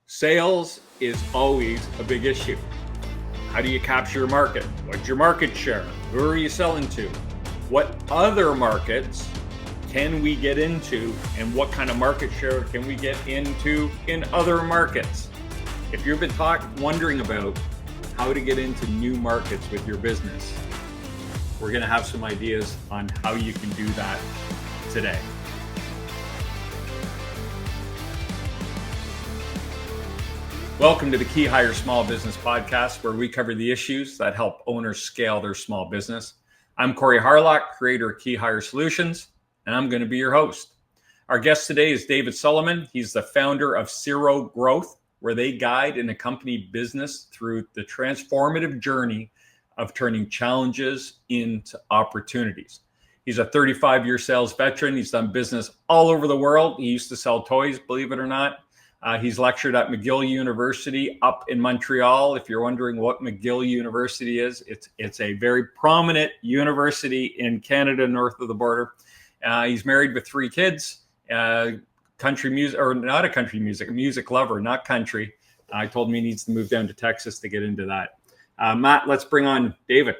Sales is always a big issue. How do you capture your market? What's your market share? Who are you selling to? What other markets can we get into? And what kind of market share can we get into in other markets? If you've been wondering about how to get into new markets with your business, we're going to have some ideas on how you can do that today. Welcome to the KeyHire Small Business Podcast, where we cover the issues that help owners scale their small business. I'm Corey Harlock, creator of KeyHire Solutions, and I'm going to be your host. Our guest today is David Solomon. He's the founder of SERO Growth, where they guide and accompany business through the transformative journey of turning challenges into opportunities. He's a 35-year sales veteran. He's done business all over the world. He used to sell toys, believe it or not. He's lectured at McGill University up in Montreal. If you're wondering what McGill University is, it's a very prominent university in Canada, north of the border. He's married with 3 kids, country music, or not a country music, a music lover, not country. I told him he needs to move down to Texas to get into that. Matt, let's bring on David.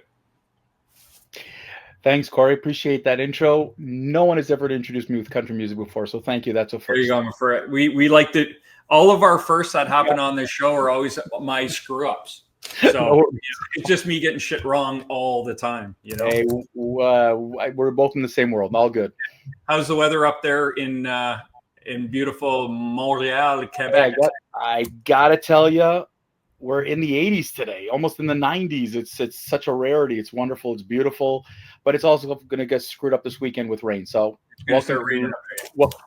Thanks, Corey. Appreciate that intro. No one has ever introduced me with country music before, so thank you. That's a first. There you go. For it. We like to. All of our firsts that happen on this show are always my screw ups. So it's just me getting shit wrong all the time. You know. Hey, we're both in the same world. All good. How's the weather up there in beautiful Montreal, Quebec? I gotta tell you, we're in the 80s today, almost in the 90s. It's such a rarity. It's wonderful. It's beautiful, but it's also going to get screwed up this weekend with rain. So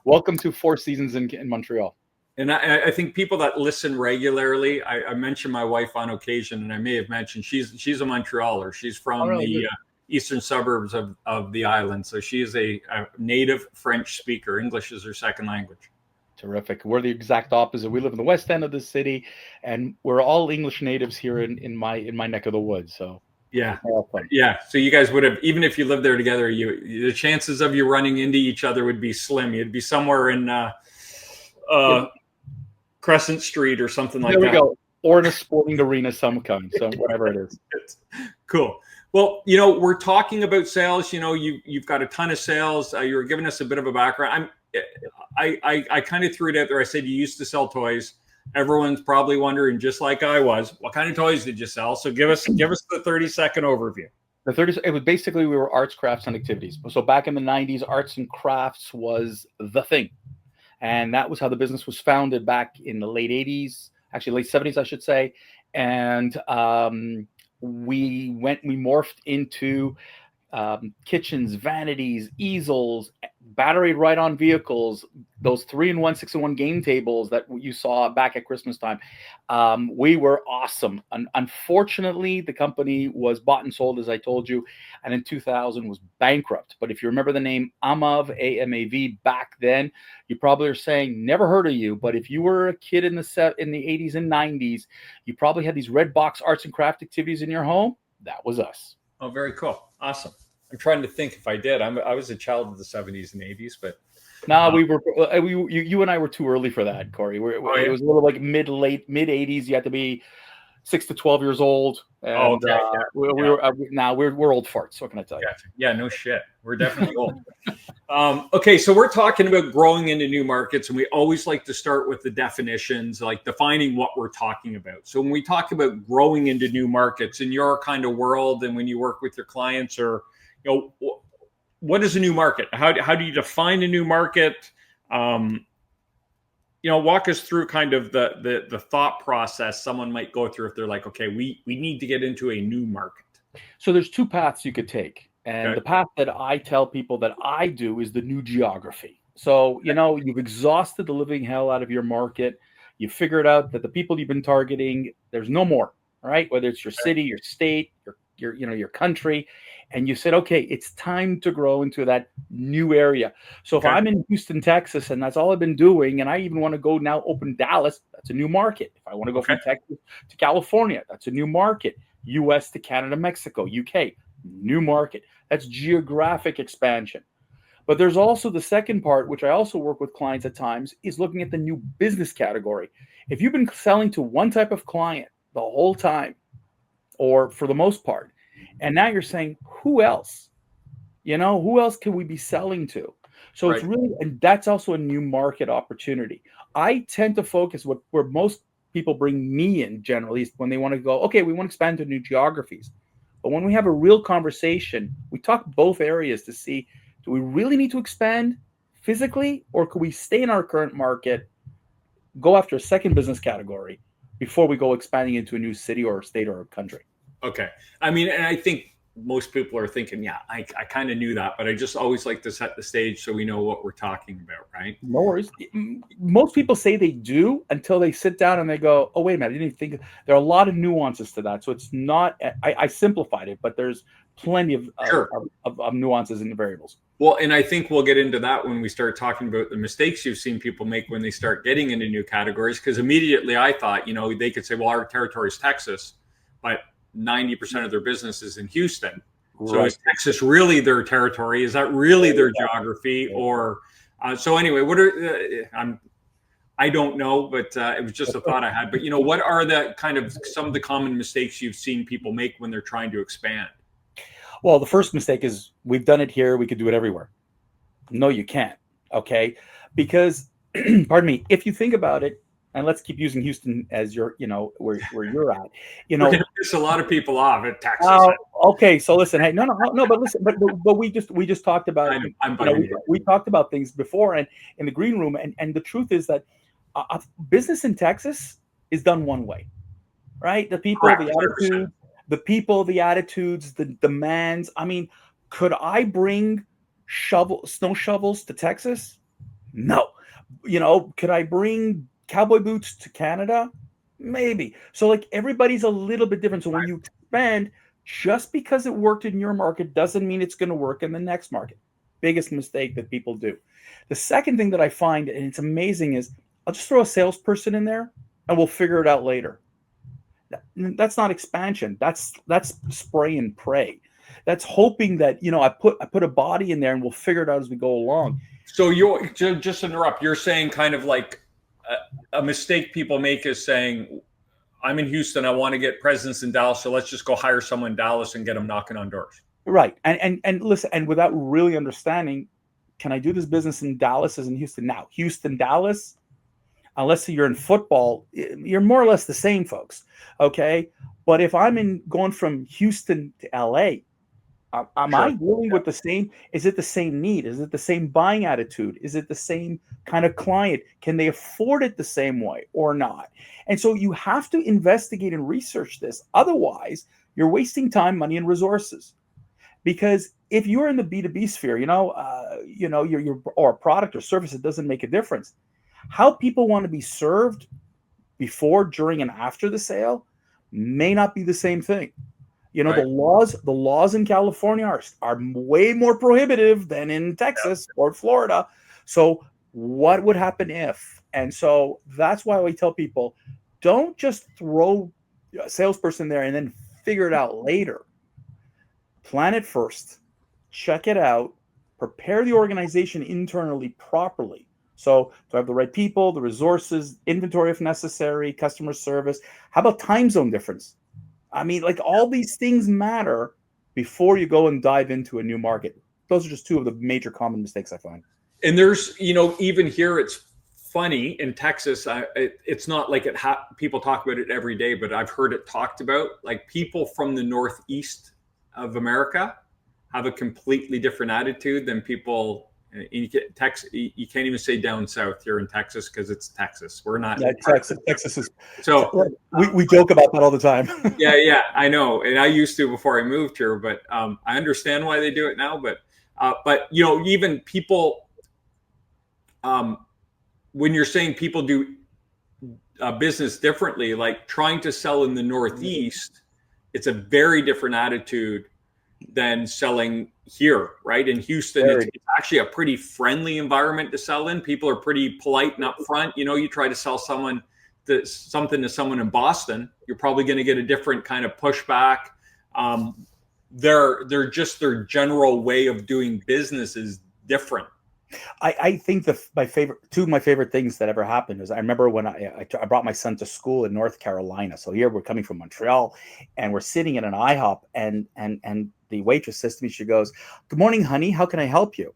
welcome to 4 seasons in Montreal. And I think people that listen regularly, I mention my wife on occasion, and I may have mentioned she's a Montrealer. She's from the eastern suburbs of the island. So she is a native French speaker. English is her second language. Terrific. We're the exact opposite. We live in the west end of the city, and we're all English natives here in my neck of the woods. So yeah. So you guys would have, even if you lived there together, the chances of you running into each other would be slim. You'd be somewhere in Crescent Street or something like that. There we go. Or in a sporting arena, some kind. So whatever it is. Cool. Well, we're talking about sales. You've got a ton of sales. You were giving us a bit of a background. I kind of threw it out there. I said you used to sell toys. Everyone's probably wondering, just like I was, what kind of toys did you sell? So give us the 30-second overview. It was basically, we were arts, crafts, and activities. So back in the 90s, arts and crafts was the thing. And that was how the business was founded back in the late 80s, actually late 70s, I should say. And we morphed into kitchens, vanities, easels, battery ride-on vehicles, those 3-in-1, 6-in-1 game tables that you saw back at Christmas time. We were awesome. Unfortunately, the company was bought and sold, as I told you, and in 2000 was bankrupt. But if you remember the name Amav, A-M-A-V, back then, you probably are saying, never heard of you. But if you were a kid in the 80s and 90s, you probably had these red box arts and craft activities in your home. That was us. Oh, very cool. Awesome. I'm trying to think if I did. I was a child of the 70s and 80s, but no, you and I were too early for that, Corey. It was a little like mid 80s. You had to be 6 to 12 years old. And, we're old farts. What can I tell you? Yeah, no shit. We're definitely old. Okay, so we're talking about growing into new markets, and we always like to start with the definitions, like defining what we're talking about. So when we talk about growing into new markets in your kind of world, and when you work with your clients, or what is a new market? How do you define a new market? Walk us through kind of the thought process someone might go through if they're like, okay, we need to get into a new market. So there's 2 paths you could take. And the path that I tell people that I do is the new geography. So, you've exhausted the living hell out of your market. You figured out that the people you've been targeting, there's no more, all right? Whether it's your city, your state, your country. And you said, okay, it's time to grow into that new area. So if I'm in Houston, Texas, and that's all I've been doing, and I even want to go now open Dallas, that's a new market. If I want to go from Texas to California, that's a new market. US to Canada, Mexico, UK, new market. That's geographic expansion. But there's also the second part, which I also work with clients at times, is looking at the new business category. If you've been selling to one type of client the whole time, or for the most part, and now you're saying, who else? Who else can we be selling to? So it's Right. really, and that's also a new market opportunity. I tend to focus where most people bring me in generally is when they want to go, okay, we want to expand to new geographies. But when we have a real conversation, we talk both areas to see, do we really need to expand physically, or could we stay in our current market, go after a second business category before we go expanding into a new city or state or a country? Okay. I mean, and I think most people are thinking, yeah, I kind of knew that, but I just always like to set the stage so we know what we're talking about, right? No worries. Most people say they do until they sit down and they go, oh, wait a minute, I didn't even think. There are a lot of nuances to that. So it's not, I simplified it, but there's plenty of nuances in the variables. Well, and I think we'll get into that when we start talking about the mistakes you've seen people make when they start getting into new categories. Because immediately I thought, they could say, well, our territory is Texas, but 90% of their business is in Houston. Right. So is Texas really their territory? Is that really their geography? Or so anyway, I don't know, but it was just a thought I had. But what are the kind of some of the common mistakes you've seen people make when they're trying to expand? Well, the first mistake is, we've done it here, we could do it everywhere. No, you can't. Okay, because pardon me, if you think about it, and let's keep using Houston as your, where you're at. We're gonna piss a lot of people off at Texas. Okay, so listen, hey, no, but listen, but we just talked about. We talked about things before, and in the green room, and the truth is that business in Texas is done one way, right? The people, the attitude, the attitudes, the demands. I mean, could I bring snow shovels to Texas? No. Could I bring cowboy boots to Canada? Maybe. So like, everybody's a little bit different. So when you expand, just because it worked in your market doesn't mean it's going to work in the next market. Biggest mistake that people do. The second thing that I find, and it's amazing, is I'll just throw a salesperson in there and we'll figure it out later. That's not expansion. That's spray and pray. That's hoping that, I put a body in there and we'll figure it out as we go along. So you're just interrupt. You're saying kind of like a mistake people make is saying, I'm in Houston, I want to get presence in Dallas, so let's just go hire someone in Dallas and get them knocking on doors. Right. And listen, and without really understanding, can I do this business in Dallas as in Houston? Now, Houston, Dallas, unless you're in football, you're more or less the same, folks. Okay. But if I'm going from Houston to LA, am I dealing with the same? Is it the same need? Is it the same buying attitude? Is it the same kind of client? Can they afford it the same way or not? And so you have to investigate and research this. Otherwise, you're wasting time, money, and resources. Because if you're in the B2B sphere, you're or a product or service, it doesn't make a difference. How people want to be served before, during, and after the sale may not be the same thing. Right. The laws in California are way more prohibitive than in Texas or Florida. So what would happen if? And so that's why we tell people, don't just throw a salesperson there and then figure it out later. Plan it first, check it out, prepare the organization internally properly. So do I have the right people, the resources, inventory if necessary, customer service? How about time zone difference? I mean, like, all these things matter before you go and dive into a new market. Those are just two of the major common mistakes I find. And there's, even here, it's funny in Texas. It's not like people talk about it every day, but I've heard it talked about. Like, people from the Northeast of America have a completely different attitude than people. You can't even say down south here in Texas because it's Texas. We're not. Yeah, Texas is. So we joke about that all the time. Yeah, I know, and I used to before I moved here, but I understand why they do it now. But even people, when you're saying people do business differently, like trying to sell in the Northeast, it's a very different attitude than selling here, right? In Houston, it's actually a pretty friendly environment to sell in. People are pretty polite and upfront. You try to sell something to someone in Boston, you're probably going to get a different kind of pushback. Their general way of doing business is different. I think two of my favorite things that ever happened is I remember when I brought my son to school in North Carolina. So here we're coming from Montreal, and we're sitting in an IHOP, and the waitress says to me, she goes, "Good morning, honey. How can I help you?"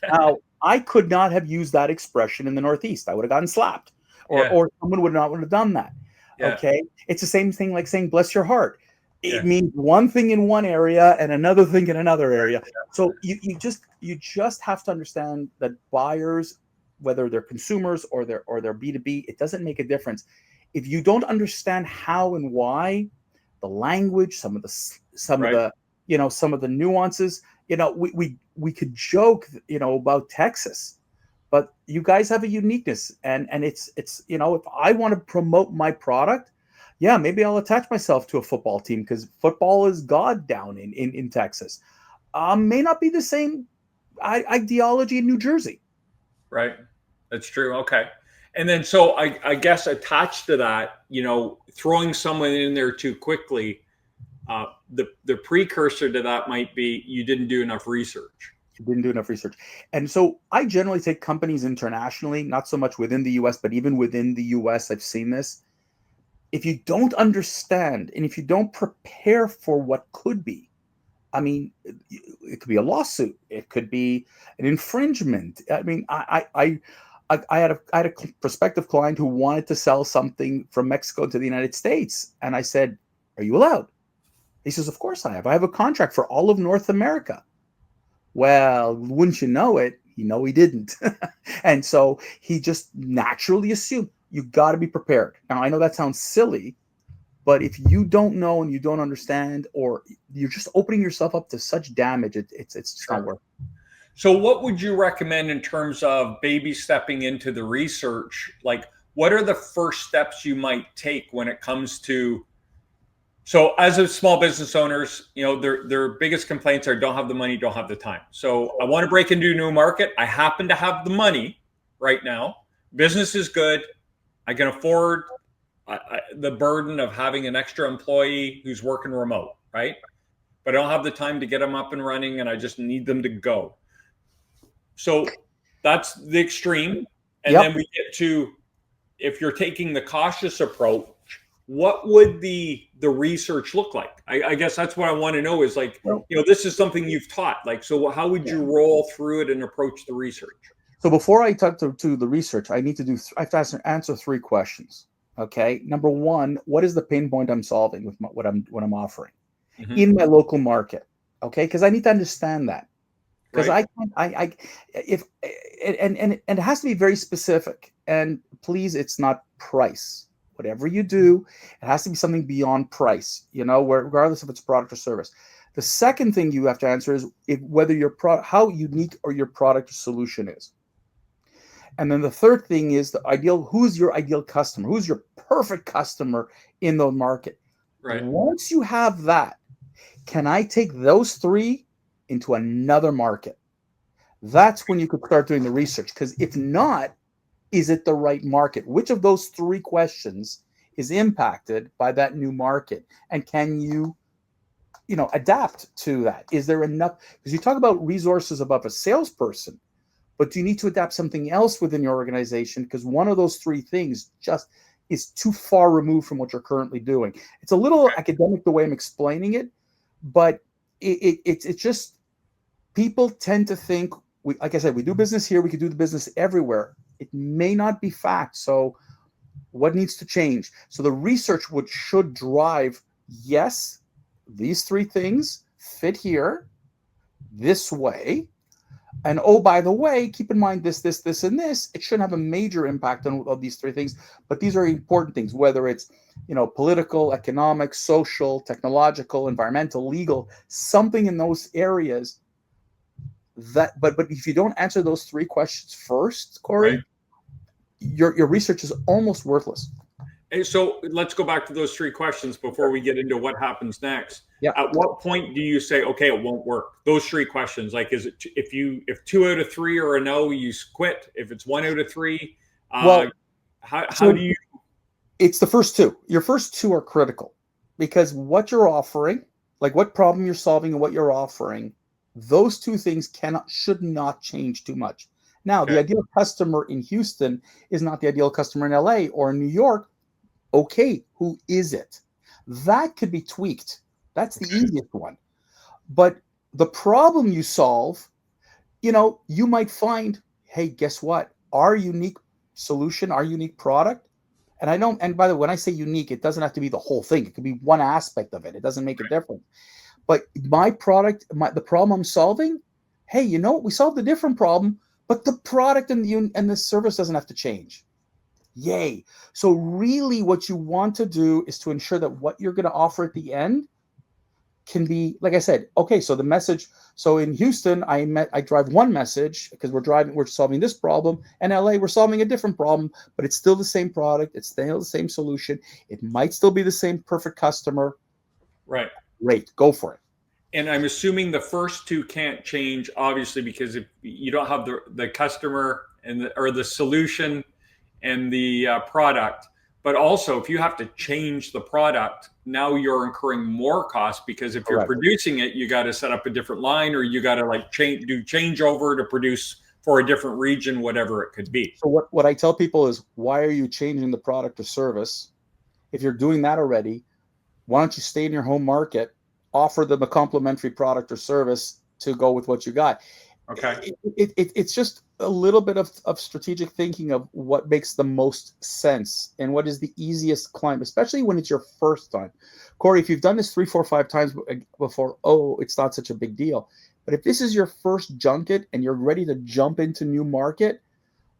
Now, I could not have used that expression in the Northeast. I would have gotten slapped, or someone would not have done that. Yeah. Okay, it's the same thing like saying "bless your heart." It Yeah. means one thing in one area and another thing in another area. So you just have to understand that buyers, whether they're consumers or they're B2B, it doesn't make a difference. If you don't understand how and why, the language, some of the some of the nuances, we could joke, about Texas, but you guys have a uniqueness, and it's if I want to promote my product, yeah, maybe I'll attach myself to a football team because football is God down in Texas. May not be the same ideology in New Jersey. Right. That's true. Okay. And then, so I guess attached to that, throwing someone in there too quickly, the precursor to that might be you didn't do enough research. You didn't do enough research. And so I generally take companies internationally, not so much within the US, but even within the US, I've seen this. If you don't understand and if you don't prepare for what could be, I mean, it could be a lawsuit. It could be an infringement. I mean, I had a prospective client who wanted to sell something from Mexico to the United States. And I said, "Are you allowed?" He says, "Of course I have. I have a contract for all of North America." Well, wouldn't you know it? He didn't. And so he just naturally assumed you got to be prepared. Now, I know that sounds silly, but if you don't know and you don't understand, or you're just opening yourself up to such damage, it's just not worth it. So what would you recommend in terms of baby stepping into the research? Like, what are the first steps you might take when it comes to, so as a small business owners, their biggest complaints are don't have the money, don't have the time. So I want to break into a new market. I happen to have the money right now. Business is good. I can afford the burden of having an extra employee who's working remote, right? But I don't have the time to get them up and running, and I just need them to go. So that's the extreme. And then we get to, if you're taking the cautious approach, what would the research look like? I guess that's what I want to know is like, this is something you've taught. Like, so how would you roll through it and approach the research? So before I talk to the research, I have to answer three questions. Okay. Number one, what is the pain point I'm solving with what I'm offering in my local market? Okay. Because I need to understand that. Because it has to be very specific. And please, it's not price. Whatever you do, it has to be something beyond price, regardless if it's product or service. The second thing you have to answer is whether how unique or your product or solution is. And then the third thing is who's your ideal customer? Who's your perfect customer in the market? Right. Once you have that, can I take those three into another market? That's when you could start doing the research. Because if not, is it the right market? Which of those three questions is impacted by that new market? And can you, adapt to that? Is there enough? Because you talk about resources above a salesperson, but do you need to adapt something else within your organization? Because one of those three things just is too far removed from what you're currently doing. It's a little academic the way I'm explaining it, but it's just, people tend to think, like I said, we do business here, we could do the business everywhere. It may not be fact. So what needs to change? So the research should drive, yes, these three things fit here this way. And by the way, keep in mind this, and this. It shouldn't have a major impact on these three things, but these are important things, whether it's political, economic, social, technological, environmental, legal, something in those areas. But if you don't answer those three questions first, Corey, your research is almost worthless. So let's go back to those three questions before we get into what happens next. Yeah. At what point do you say, okay, it won't work? Those three questions, like, is it if 2 out of 3 are a no, you quit? If it's 1 out of 3, how do you? It's the first two. Your first two are critical because what you're offering, like what problem you're solving and what you're offering, those two things should not change too much. Now, Okay. the ideal customer in Houston is not the ideal customer in LA or in New York. Okay, who is it? That could be tweaked. That's the easiest one. But the problem you solve, you might find, hey, guess what? Our unique solution, our unique product, and by the way, when I say unique, it doesn't have to be the whole thing. It could be one aspect of it. It doesn't make a difference. But my product, the problem I'm solving, hey, we solved a different problem, but the product and the service doesn't have to change. Yay. So really what you want to do is to ensure that what you're going to offer at the end can be, like I said, okay, so the message, so in Houston, I drive one message because we're solving this problem. In LA, we're solving a different problem, but it's still the same product. It's still the same solution. It might still be the same perfect customer. Right. Great. Go for it. And I'm assuming the first two can't change, obviously, because if you don't have the customer or the solution and the product, but also if you have to change the product, now you're incurring more costs because if you're producing it, you got to set up a different line, or you got to do changeover to produce for a different region, whatever it could be. So what I tell people is, why are you changing the product or service? If you're doing that already, why don't you stay in your home market, offer them a complimentary product or service to go with what you got? Okay. It's just a little bit of strategic thinking of what makes the most sense and what is the easiest climb, especially when it's your first time. Corey, if you've done this 3, 4, 5 times before, it's not such a big deal. But if this is your first junket and you're ready to jump into new market,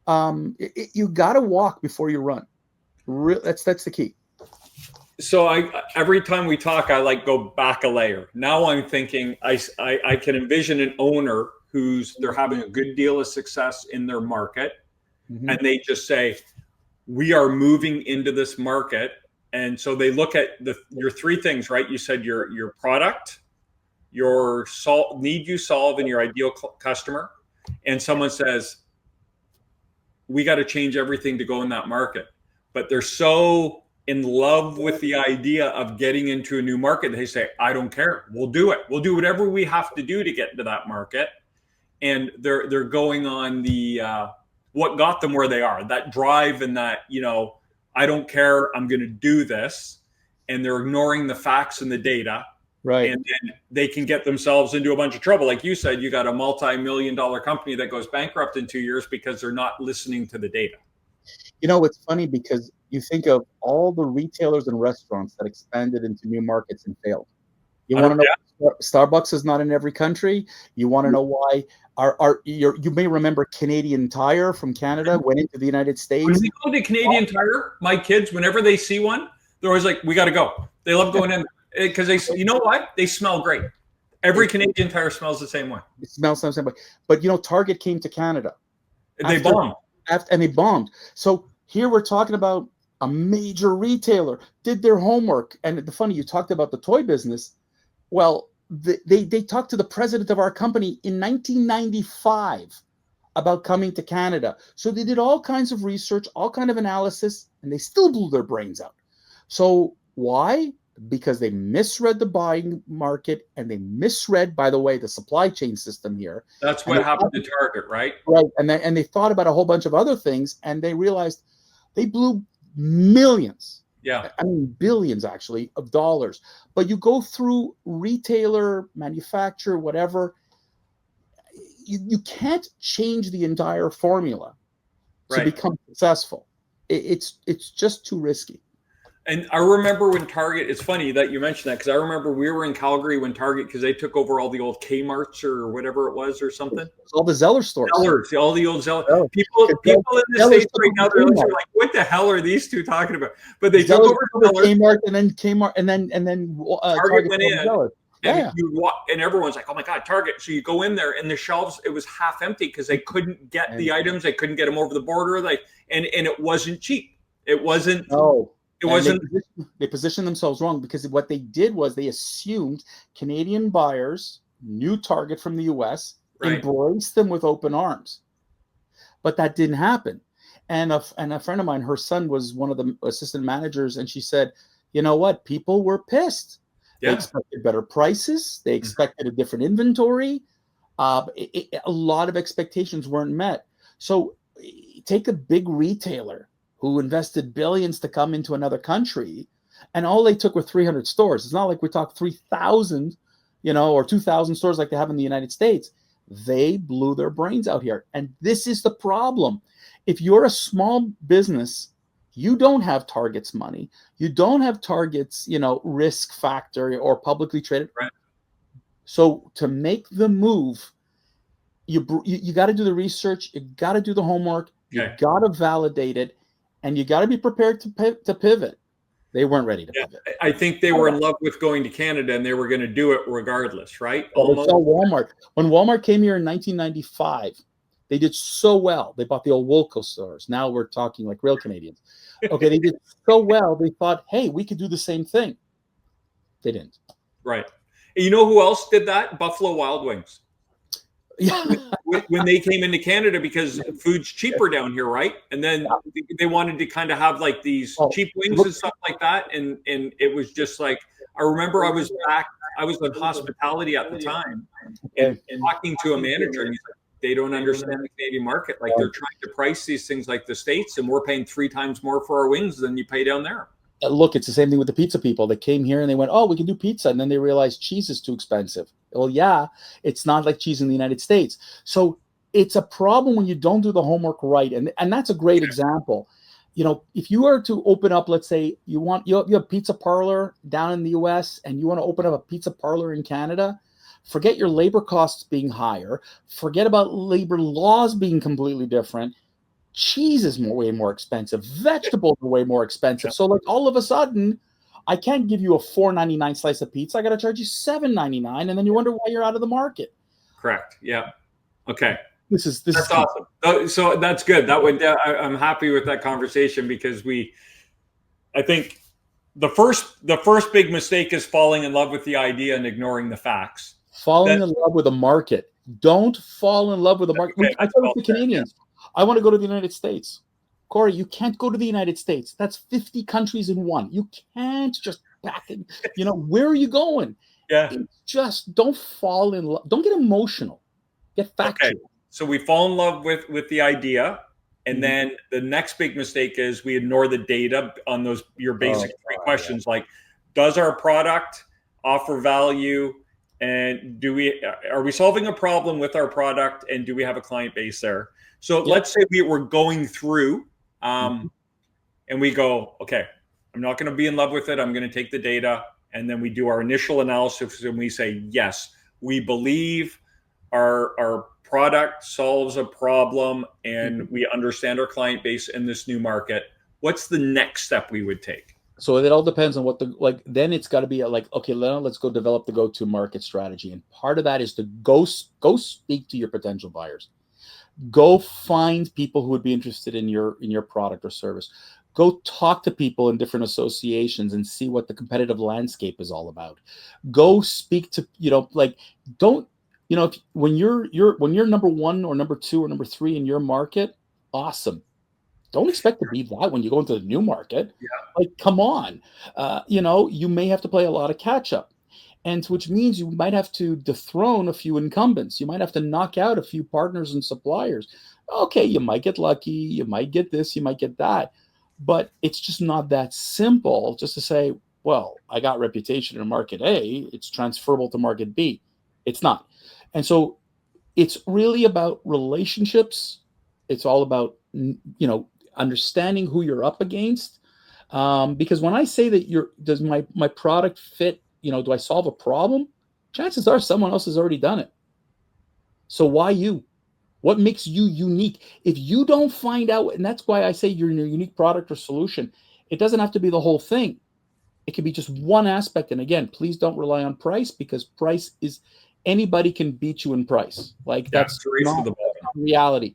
you got to walk before you run. That's the key. So every time we talk, I go back a layer. Now I'm thinking I can envision an owner they're having a good deal of success in their market, and they just say, we are moving into this market. And so they look at your 3 things, right? You said your product, your need you solve, and your ideal customer. And someone says, we got to change everything to go in that market. But they're so in love with the idea of getting into a new market, they say, I don't care. We'll do it. We'll do whatever we have to do to get into that market. And they're going on the what got them where they are, that drive and that, I don't care, I'm going to do this. And they're ignoring the facts and the data. Right. And then they can get themselves into a bunch of trouble. Like you said, you got a multi-million-dollar company that goes bankrupt in 2 years because they're not listening to the data. It's funny because you think of all the retailers and restaurants that expanded into new markets and failed. You want to know Starbucks is not in every country. You want to know why you may remember Canadian Tire from Canada went into the United States. When we go to Canadian Tire, my kids, whenever they see one, they're always like, we got to go. They love going in because you know what? They smell great. Every Canadian Tire smells the same way. It smells the same way. But Target came to Canada. They bombed. And they bombed. So here we're talking about a major retailer did their homework. And the funny, you talked about the toy business. Well, they talked to the president of our company in 1995 about coming to Canada. So they did all kinds of research, all kind of analysis, and they still blew their brains out. So why? Because they misread the buying market, and they misread, by the way, the supply chain system here. That's what happened to Target, right? Right. And they thought about a whole bunch of other things, and they realized they blew millions. Yeah. I mean, billions actually of dollars. But you go through retailer, manufacturer, whatever, you can't change the entire formula to become successful. It's just too risky. And I remember when Target, it's funny that you mentioned that, because I remember we were in Calgary when Target, because they took over all the old Kmarts or whatever it was or something. All the Zeller stores. All the old Zeller. People in the States right now, they're like, what the hell are these two talking about? But they took over Kmart, and then Kmart, and then Target went in. And, and everyone's like, oh my God, Target. So you go in there and the shelves, it was half empty because they couldn't get the items. They couldn't get them over the border. And it wasn't cheap. It wasn't. No. It wasn't. They positioned themselves wrong, because what they did was they assumed Canadian buyers knew Target from the US, embraced them with open arms. But that didn't happen. And a friend of mine, her son was one of the assistant managers, and she said, you know what? People were pissed. Yeah. They expected better prices. They expected a different inventory. A lot of expectations weren't met. So take a big retailer who invested billions to come into another country, and all they took were 300 stores. It's not like we talk 3,000, or 2,000 stores like they have in the United States. They blew their brains out here. And this is the problem. If you're a small business, you don't have Target's money. You don't have Target's, risk factor or publicly traded. Right. So to make the move, you got to do the research. You got to do the homework. You got to validate it, and you got to be prepared to pivot. They weren't ready to pivot. I think they were in love with going to Canada, and they were going to do it regardless, right? Well, they saw Walmart. When Walmart came here in 1995, they did so well. They bought the old Woolco stores. Now we're talking like real Canadians. Okay, they did so well. They thought, hey, we could do the same thing. They didn't. Right. And you know who else did that? Buffalo Wild Wings. Yeah. when they came into Canada, because food's cheaper down here, right? And then they wanted to kind of have like these cheap wings and stuff like that. And it was just like, I remember I was in hospitality at the time and talking to a manager, and he's like, they don't understand the Canadian market. Like, they're trying to price these things like the States, and we're paying 3 times more for our wings than you pay down there. Look, it's the same thing with the pizza people. They came here and they went, oh, we can do pizza. And then they realized cheese is too expensive. Well, yeah, it's not like cheese in the United States. So it's a problem when you don't do the homework right. And that's a great example. If you are to open up, let's say you have a pizza parlor down in the US and you want to open up a pizza parlor in Canada, forget your labor costs being higher. Forget about labor laws being completely different. Cheese is way more expensive. Vegetables are way more expensive. So like all of a sudden, I can't give you a $4.99 slice of pizza. I got to charge you $7.99, and then you wonder why you're out of the market. Correct. Yeah. Okay. That's awesome. So that's good. I'm happy with that conversation, because I think the first big mistake is falling in love with the idea and ignoring the facts. Falling in love with the market. Don't fall in love with the market. I tell the Canadians, I want to go to the United States. Corey, you can't go to the United States. That's 50 countries in one. You can't just back it. Where are you going? Yeah. Just don't fall in love. Don't get emotional. Get factual. Okay. So we fall in love with the idea. And then the next big mistake is we ignore the data on your basic 3 questions. Like, does our product offer value? And are we solving a problem with our product? And do we have a client base there? So let's say we were going through and we go, okay, I'm not going to be in love with it. I'm going to take the data. And then we do our initial analysis and we say, yes, we believe our product solves a problem and we understand our client base in this new market. What's the next step we would take? So it all depends on then it's got to be okay, let's go develop the go-to market strategy. And part of that is to go speak to your potential buyers. Go find people who would be interested in your product or service. Go talk to people in different associations and see what the competitive landscape is all about. Go speak to, when you're number 1 or number 2 or number 3 in your market, awesome. Don't expect to be that when you go into the new market. Yeah. Come on. You may have to play a lot of catch up. And which means you might have to dethrone a few incumbents. You might have to knock out a few partners and suppliers. Okay, you might get lucky. You might get this. You might get that. But it's just not that simple just to say, well, I got reputation in market A. It's transferable to market B. It's not. And so it's really about relationships. It's all about, understanding who you're up against. Because when I say that does my product fit, do I solve a problem? Chances are someone else has already done it. So why you? What makes you unique? If you don't find out, and that's why I say you're in a unique product or solution, it doesn't have to be the whole thing. It can be just one aspect. And again, please don't rely on price, because price is, anybody can beat you in price. That's not reality.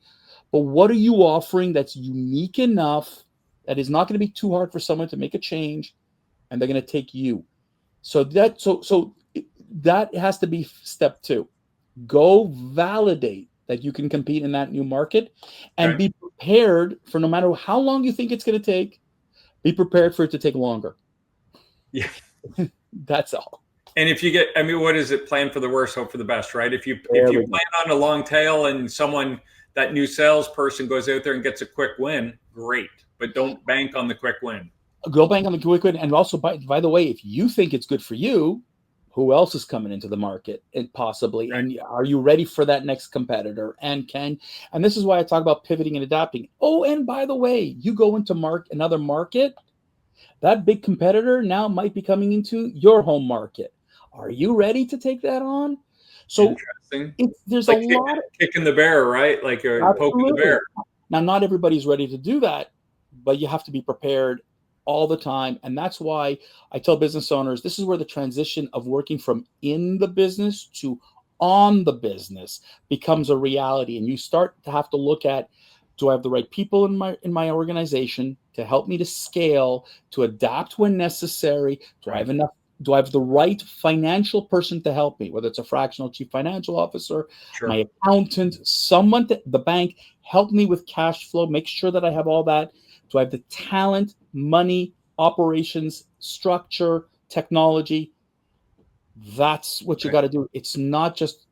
But what are you offering that's unique enough that is not going to be too hard for someone to make a change, and they're going to take you? So that has to be step 2. Go validate that you can compete in that new market, and be prepared for, no matter how long you think it's going to take, be prepared for it to take longer. Yeah. That's all. And if you what is it? Plan for the worst, hope for the best, right? If you plan on a long tail and someone that new salesperson goes out there and gets a quick win, great. But don't bank on the quick win. Go bank on the quick win. And also, by the way, if you think it's good for you, who else is coming into the market and possibly, Right. and are you ready for that next competitor? And this is why I talk about pivoting and adapting. Oh, and by the way, you go into another market, that big competitor now might be coming into your home market. Are you ready to take that on? So interesting. There's like a lot of kicking the bear, right? Like poking the bear. Now, not everybody's ready to do that, but you have to be prepared all the time. And that's why I tell business owners, this is where the transition of working from in the business to on the business becomes a reality. And you start to have to look at, do I have the right people in my organization to help me to scale, to adapt when necessary? Do I have enough? Do I have the right financial person to help me, whether it's a fractional chief financial officer, my accountant, someone, the bank, help me with cash flow, make sure that I have all that. Do I have the talent, money, operations, structure, technology? That's what you got to do. It's not just,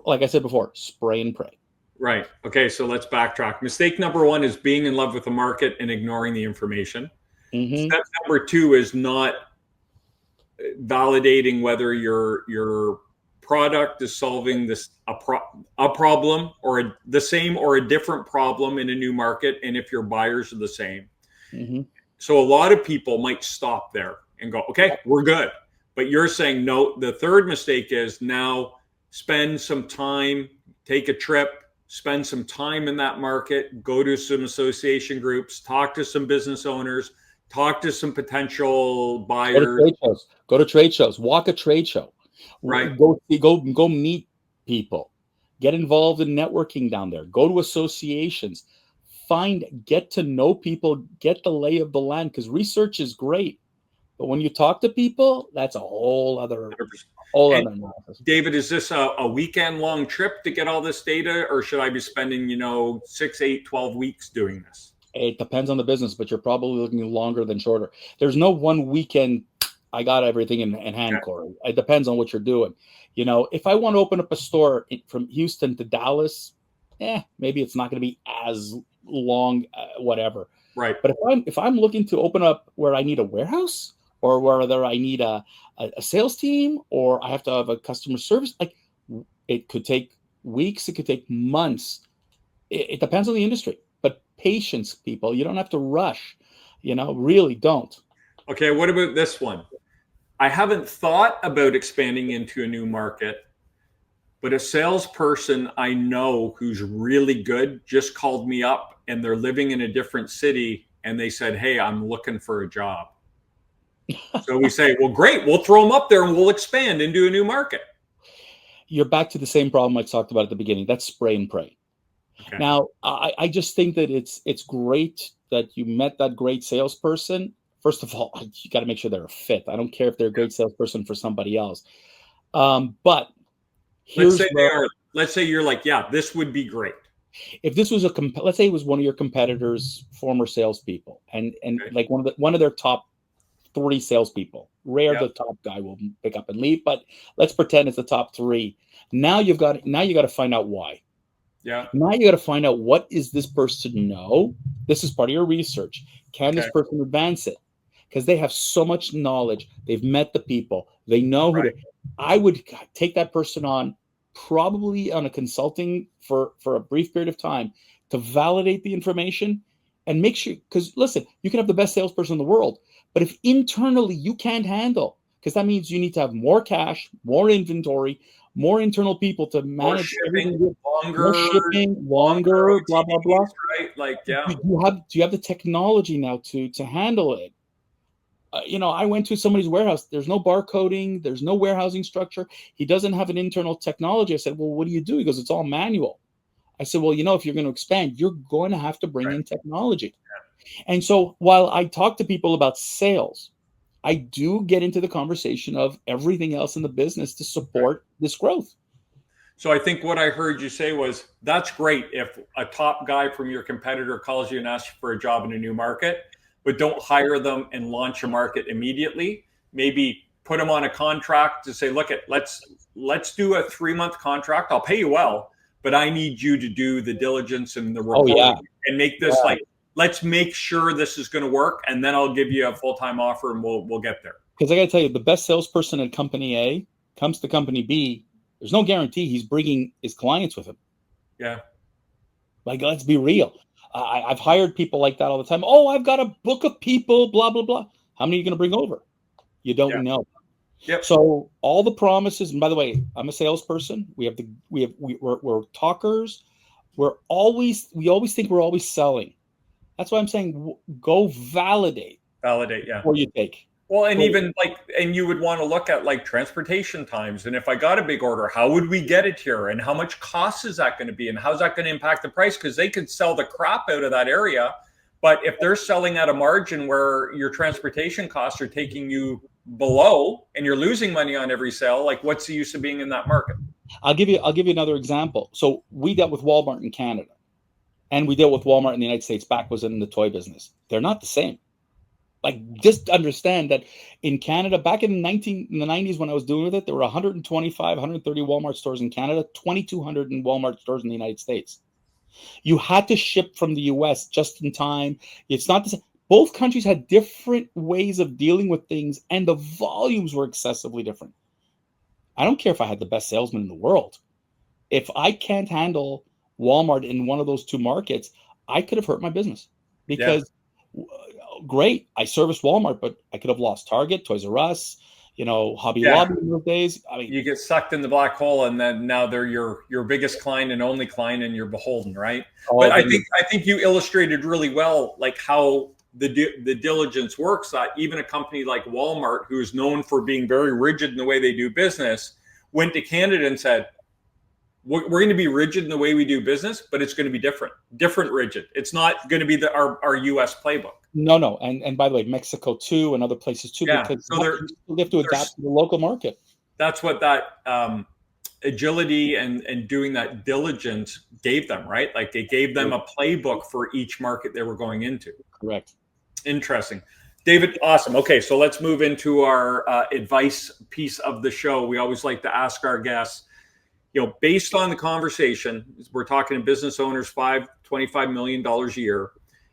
like I said before, spray and pray. Right. Okay. So let's backtrack. Mistake number one is being in love with the market and ignoring the information. Step number two is not validating whether your product is solving a problem or the same or a different problem in a new market, and if your buyers are the same. So a lot of people might stop there and go, okay, we're good. But you're saying no. The third mistake is now spend some time, take a trip, spend some time in that market, go to some association groups, talk to some business owners, talk to some potential buyers. Go to trade shows. Walk a trade show. Right. Go meet people. Get involved in networking down there. Go to associations. Get to know people. Get the lay of the land, because research is great, but when you talk to people, that's a whole other analysis. David, is this a weekend long trip to get all this data, or should I be spending 6, 8, 12 weeks doing this? It depends on the business, but you're probably looking longer than shorter. There's no one weekend, I got everything in hand, Corey. It depends on what you're doing. If I want to open up a store from Houston to Dallas, maybe it's not going to be as long, whatever. Right. But if I'm looking to open up where I need a warehouse, or whether I need a sales team, or I have to have a customer service, like, it could take weeks, it could take months. It depends on the industry. But patience, people. You don't have to rush. Really don't. Okay, what about this one? I haven't thought about expanding into a new market, but a salesperson I know who's really good just called me up, and they're living in a different city, and they said, hey, I'm looking for a job. So we say, well, great, we'll throw them up there and we'll expand into a new market. You're back to the same problem I talked about at the beginning. That's spray and pray. Okay. Now, I just think that it's great that you met that great salesperson. First of all, you got to make sure they're a fit. I don't care if they're a great salesperson for somebody else. But let's say they are. Let's say you're like, yeah, this would be great. If this was let's say it was one of your competitors' former salespeople, and like one of their top 3 salespeople. Rare the top guy will pick up and leave, but let's pretend it's the top 3. Now you got to find out why. Yeah. Now you got to find out, what is this person know? This is part of your research. Can this person advance it? Because they have so much knowledge. They've met the people. They know who I would take that person on, probably on a consulting for a brief period of time, to validate the information and make sure, because listen, you can have the best salesperson in the world, but if internally you can't handle, because that means you need to have more cash, more inventory, more internal people to manage everything, longer, blah blah blah. Right? Like, yeah. Do you have the technology now to handle it? I went to somebody's warehouse. There's no barcoding. There's no warehousing structure. He doesn't have an internal technology. I said, well, what do you do? He goes, it's all manual. I said, well, if you're going to expand, you're going to have to bring in technology. Yeah. And so while I talk to people about sales, I do get into the conversation of everything else in the business to support this growth. So I think what I heard you say was, that's great if a top guy from your competitor calls you and asks you for a job in a new market, but don't hire them and launch a market immediately. Maybe put them on a contract to say, look, let's do a 3-month contract. I'll pay you well, but I need you to do the diligence and the Oh, yeah. reporting and make this like, let's make sure this is going to work, and then I'll give you a full-time offer and we'll get there. Because I got to tell you, the best salesperson at company A comes to company B. There's no guarantee he's bringing his clients with him. Yeah. Like, let's be real. I've hired people like that all the time. Oh, I've got a book of people, blah, blah, blah. How many are you going to bring over? You don't know. Yep. So all the promises, and by the way, I'm a salesperson. We're talkers. We always think we're always selling. That's why I'm saying go validate. Yeah. Before you take. Well, and even and you would want to look at like transportation times. And if I got a big order, how would we get it here? And how much cost is that going to be? And how's that going to impact the price? Because they could sell the crap out of that area. But if they're selling at a margin where your transportation costs are taking you below and you're losing money on every sale, like what's the use of being in that market? I'll give you another example. So we dealt with Walmart in Canada, and we dealt with Walmart in the United States. Back was in the toy business. They're not the same. Like, just understand that in Canada, back in the 90s when I was doing with it, there were 125, 130 Walmart stores in Canada, 2,200 in Walmart stores in the United States. You had to ship from the US just in time. It's not the same. Both countries had different ways of dealing with things, and the volumes were excessively different. I don't care if I had the best salesman in the world. If I can't handle Walmart in one of those two markets, I could have hurt my business because great, I serviced Walmart, but I could have lost Target, Toys R Us, Hobby Lobby in those days. I mean, you get sucked in the black hole, and then now they're your biggest client and only client, and you're beholden, right? But I think you illustrated really well, like how the diligence works. That even a company like Walmart, who is known for being very rigid in the way they do business, went to Canada and said, we're going to be rigid in the way we do business, but it's going to be different rigid. It's not going to be our US playbook. No. And by the way, Mexico too, and other places too, because so they have to adapt to the local market. That's what that agility and doing that diligence gave them, right? Like they gave them a playbook for each market they were going into. Correct. Interesting. David, awesome. Okay, so let's move into our advice piece of the show. We always like to ask our guests, based on the conversation, we're talking to business owners, $25 million a year.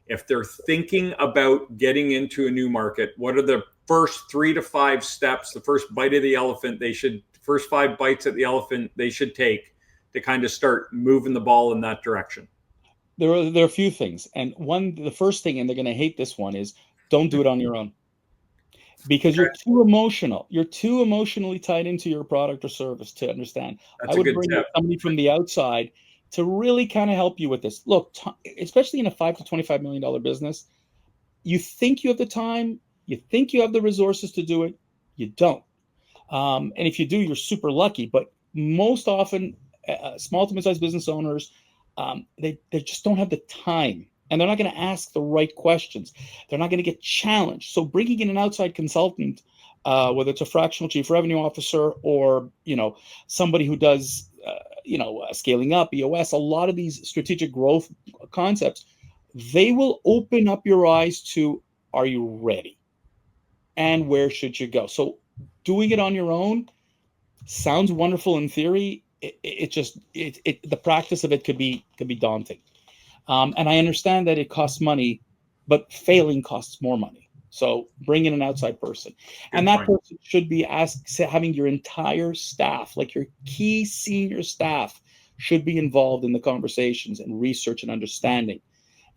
If they're thinking about getting into a new market, what are the first 3 to 5 steps, the first bite of the elephant first 5 bites at the elephant they should take to kind of start moving the ball in that direction? There are a few things. And the first thing, and they're going to hate this one, is don't do it on your own. Because you're too emotional. You're too emotionally tied into your product or service to understand. I would bring somebody from the outside to really kind of help you with this. Look, especially in a $5 to $25 million business, you think you have the time, you think you have the resources to do it, you don't. And if you do, you're super lucky. But most often, small to mid-sized business owners, they just don't have the time. And they're not going to ask the right questions. They're not going to get challenged. So bringing in an outside consultant, whether it's a fractional chief revenue officer or, somebody who does, scaling up, EOS, a lot of these strategic growth concepts, they will open up your eyes to, are you ready? And where should you go? So doing it on your own sounds wonderful in theory. The practice of it could be daunting. And I understand that it costs money, but failing costs more money. So bring in an outside person. And that person should be having your entire staff, like your key senior staff, should be involved in the conversations and research and understanding.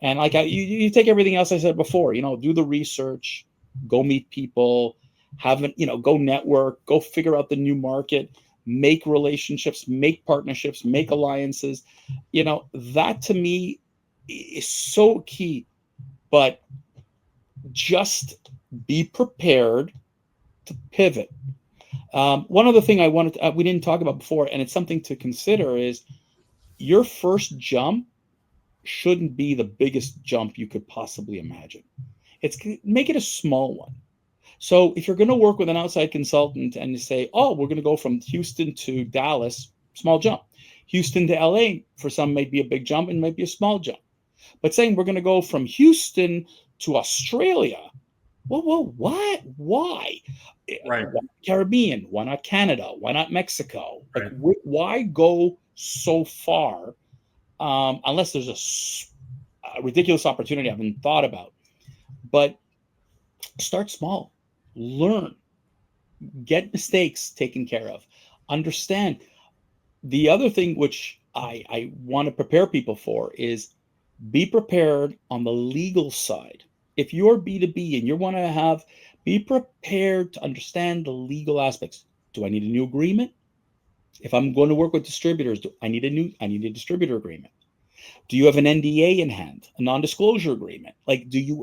And like you take everything else I said before, do the research, go meet people, go network, go figure out the new market, make relationships, make partnerships, make alliances. That to me is so key. But just be prepared to pivot. One other thing we didn't talk about before, and it's something to consider, is your first jump shouldn't be the biggest jump you could possibly imagine. Make it a small one. So if you're going to work with an outside consultant and you say, we're going to go from Houston to Dallas, small jump. Houston to LA, for some, may be a big jump and might be a small jump. But saying we're going to go from Houston to Australia, well, what? Why? Right. Why Caribbean? Why not Canada? Why not Mexico? Right. Like, why go so far, unless there's a ridiculous opportunity I haven't thought about. But start small, learn, get mistakes taken care of, understand. The other thing which I want to prepare people for is be prepared on the legal side. If you're B2B and you want to be prepared to understand the legal aspects. Do I need a new agreement? If I'm going to work with distributors, I need a distributor agreement. Do you have an NDA in hand, a non-disclosure agreement?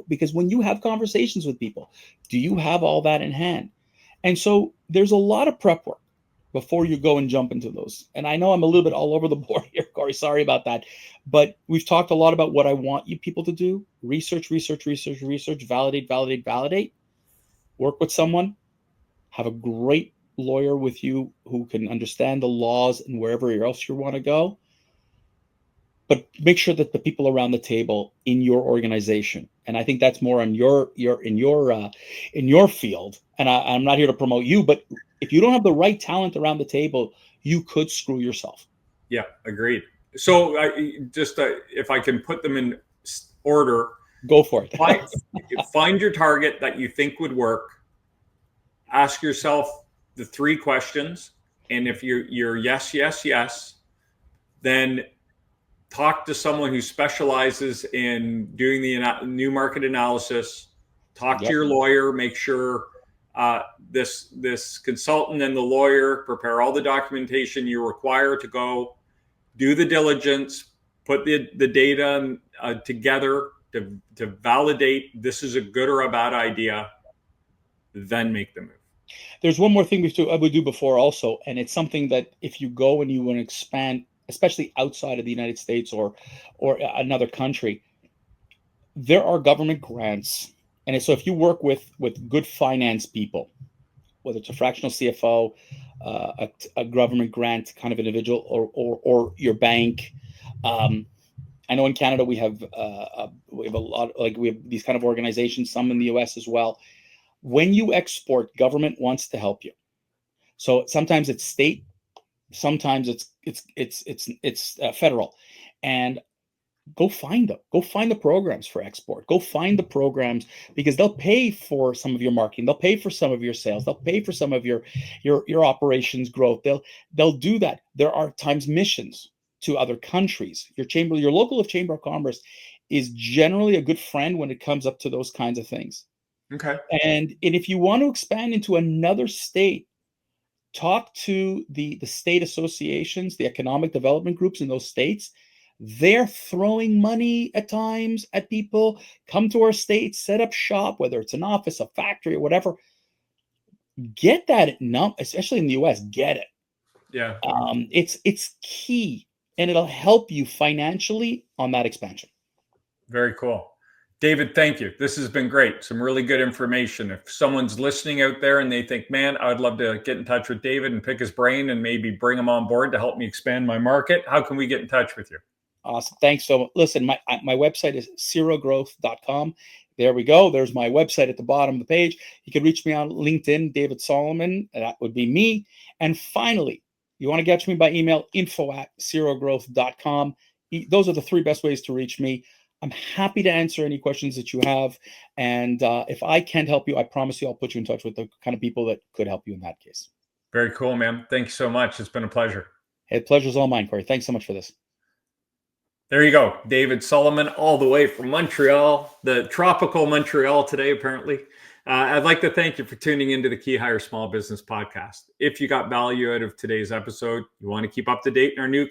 Because when you have conversations with people, do you have all that in hand? And so there's a lot of prep work before you go and jump into those. And I know I'm a little bit all over the board here, Corey, sorry about that. But we've talked a lot about what I want you people to do. Research, validate. Work with someone. Have a great lawyer with you who can understand the laws and wherever else you want to go. But make sure that the people around the table in your organization, and I think that's more on your field. And I'm not here to promote you, but if you don't have the right talent around the table, you could screw yourself. Yeah, agreed. So if I can put them in order, go for it. Find your target that you think would work. Ask yourself the 3 questions, and if you're yes, then talk to someone who specializes in doing the new market analysis. Talk to your lawyer. Make sure this consultant and the lawyer prepare all the documentation you require to go do the diligence, put the data together to validate this is a good or a bad idea, then make the move. There's one more thing I would do before also, and it's something that if you go and you want to expand, especially outside of the United States or another country, there are government grants. And so if you work with good finance people, whether it's a fractional CFO, a government grant kind of individual, or your bank. I know in Canada we have a lot, we have these kind of organizations, some in the US as well. When you export, government wants to help you. So sometimes it's state, sometimes it's federal, and go find them. Go find the programs for export. Go find the programs, because they'll pay for some of your marketing. They'll pay for some of your sales. They'll pay for some of your operations growth. They'll do that. There are times missions to other countries. Your local Chamber of Commerce is generally a good friend when it comes up to those kinds of things. Okay. And if you want to expand into another state, talk to the state associations, the economic development groups in those states. They're throwing money at times at people. Come to our state, set up shop, whether it's an office, a factory, or whatever. Get that especially in the US, get it. Yeah. It's key, and it'll help you financially on that expansion. Very cool. David, thank you. This has been great. Some really good information. If someone's listening out there and they think, man, I'd love to get in touch with David and pick his brain and maybe bring him on board to help me expand my market, how can we get in touch with you? Awesome. Thanks so much. Listen, my website is SEROgrowth.com. There we go. There's my website at the bottom of the page. You can reach me on LinkedIn, David Solomon. That would be me. And finally, you want to get to me by email, info@serogrowth.com. Those are the 3 best ways to reach me. I'm happy to answer any questions that you have. And if I can't help you, I promise you I'll put you in touch with the kind of people that could help you in that case. Very cool, man. Thanks so much. It's been a pleasure. Hey, pleasure's all mine, Corey. Thanks so much for this. There you go. David Solomon, all the way from Montreal, the tropical Montreal today, apparently. I'd like to thank you for tuning into the KeyHire Small Business Podcast. If you got value out of today's episode, you want to keep up to date on our new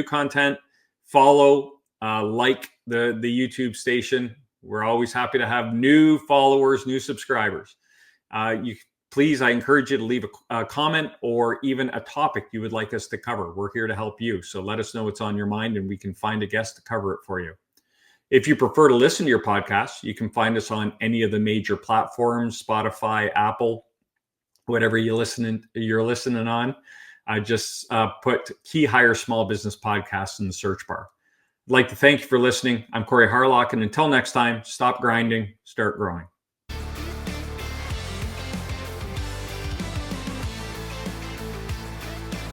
content, follow, like the YouTube station. We're always happy to have new followers, new subscribers. Please, I encourage you to leave a comment or even a topic you would like us to cover. We're here to help you. So let us know what's on your mind and we can find a guest to cover it for you. If you prefer to listen to your podcast, you can find us on any of the major platforms, Spotify, Apple, whatever you're listening on. Just put KeyHire Small Business Podcast in the search bar. I'd like to thank you for listening. I'm Corey Harlock, and until next time, stop grinding, start growing.